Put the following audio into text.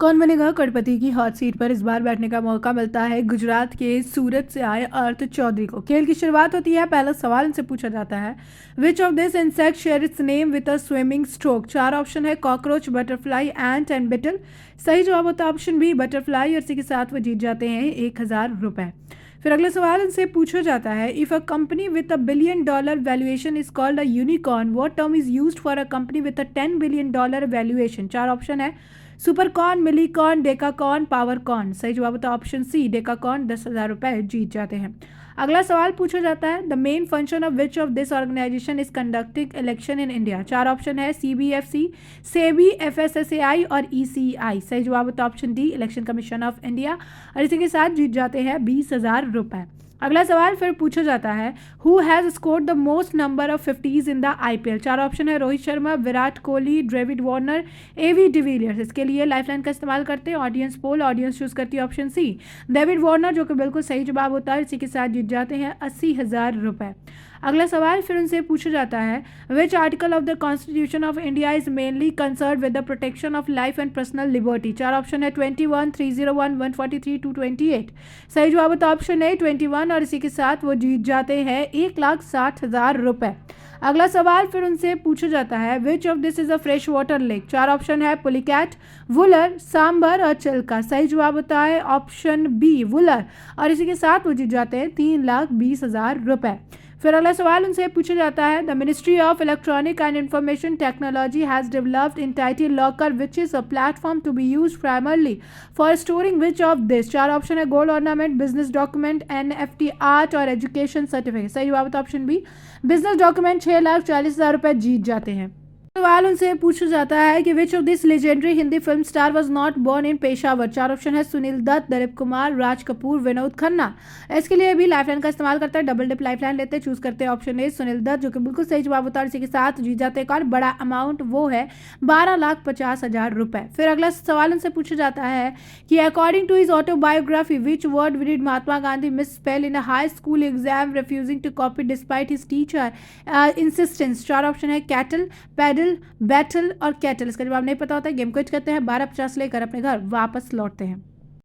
कौन बनेगा करोड़पति की हॉट सीट पर इस बार बैठने का मौका मिलता है गुजरात के सूरत से आए अर्थ चौधरी को। खेल की शुरुआत होती है, पहला सवाल इनसे पूछा जाता है, which of this insect share its name with a swimming stroke. चार ऑप्शन है, cockroach, butterfly, ant and beetle. सही जवाब होता है ऑप्शन बी, बटरफ्लाई, और इसी के साथ वो जीत जाते हैं 1,000 रुपए। फिर अगला सवाल इनसे पूछा जाता है, if a company with $1 billion valuation is called a unicorn, what term is used for a company with a $10 billion valuation. चार ऑप्शन है, सुपरकॉर्न, मिलीकॉर्न, डेकाकॉर्न, पावरकॉर्न। सही जवाब होता है ऑप्शन सी, डेकाकॉर्न। 10,000 रुपए जीत जाते हैं। अगला सवाल पूछा जाता है, the main function of which of this organisation is conducting election in India. चार ऑप्शन है, CBFC, सेबी, FSSAI और ECI। सही जवाब होता है option D, election commission of India. और इसी के साथ जीत जाते हैं 20,000 रुपए। अगला सवाल फिर पूछा जाता है, who has scored the most number of 50s in the IPL। चार ऑप्शन है, Rohit Sharma, Virat Kohli, David Warner, AB de Villiers. इसके लिए लाइफलाइन का इस्तेमाल करते हैं ऑडियंस पोल। ऑडियंस चूज करती है ऑप्शन सी, डेविड वार्नर, जो कि बिल्कुल सही जवाब होता है। इसी के साथ जीत जाते हैं 80,000 रुपए। अगला सवाल फिर उनसे पूछा जाता है, which article of the constitution of India is mainly concern with the protection of life and personal liberty. चार ऑप्शन है, 21, 301, 143, 228। सही जवाब होता है ऑप्शन ए, 21, और इसी के साथ वो जीत जाते हैं 1,60,000 रुपए। अगला सवाल फिर उनसे पूछा जाता है, which of this is a fresh water lake. चार ऑप्शन है, पुलिकैट, वुलर, सांबर और चिल्का। सही जवाब होता है ऑप्शन बी, वुलर, और इसी के साथ वो जीत जाते हैं 3,20,000 रुपए। फिर अगला सवाल उनसे पूछा जाता है, the ministry of electronic and information technology has developed entity locker which is a platform to be used primarily for storing which of this. चार ऑप्शन है, gold ornament, business document, NFT, art और education certificate. सही जवाब होता है option B, business document. 6,40,000 रुपए जीत जाते हैं। सवाल उनसे पूछा जाता है कि which of this legendary Hindi film star was not born in Peshawar. चार ऑप्शन है, सुनील दत्त, दिलीप कुमार, राज कपूर, विनोद खन्ना। इसके लिए भी लाइफलाइन का इस्तेमाल करते हैं, डबल डिप लाइफलाइन लेते हैं, चूज करते हैं ऑप्शन ए, सुनील दत्त, जो कि बिल्कुल सही जवाब होता है। इसी के साथ जीत जाते हैं एक और बड़ा अमाउंट, वो है 12,50,000 रुपए। फिर अगला सवाल उनसे पूछा जाता है कि according to his autobiography which word did Mahatma Gandhi misspell in a high school exam refusing to copy despite his teacher insistence. चार ऑप्शन है, कैटल, पैडल, बैटल और कैटल। इसका जवाब नहीं पता होता है, गेम क्विट करते हैं, 12:50 लेकर अपने घर वापस लौटते हैं।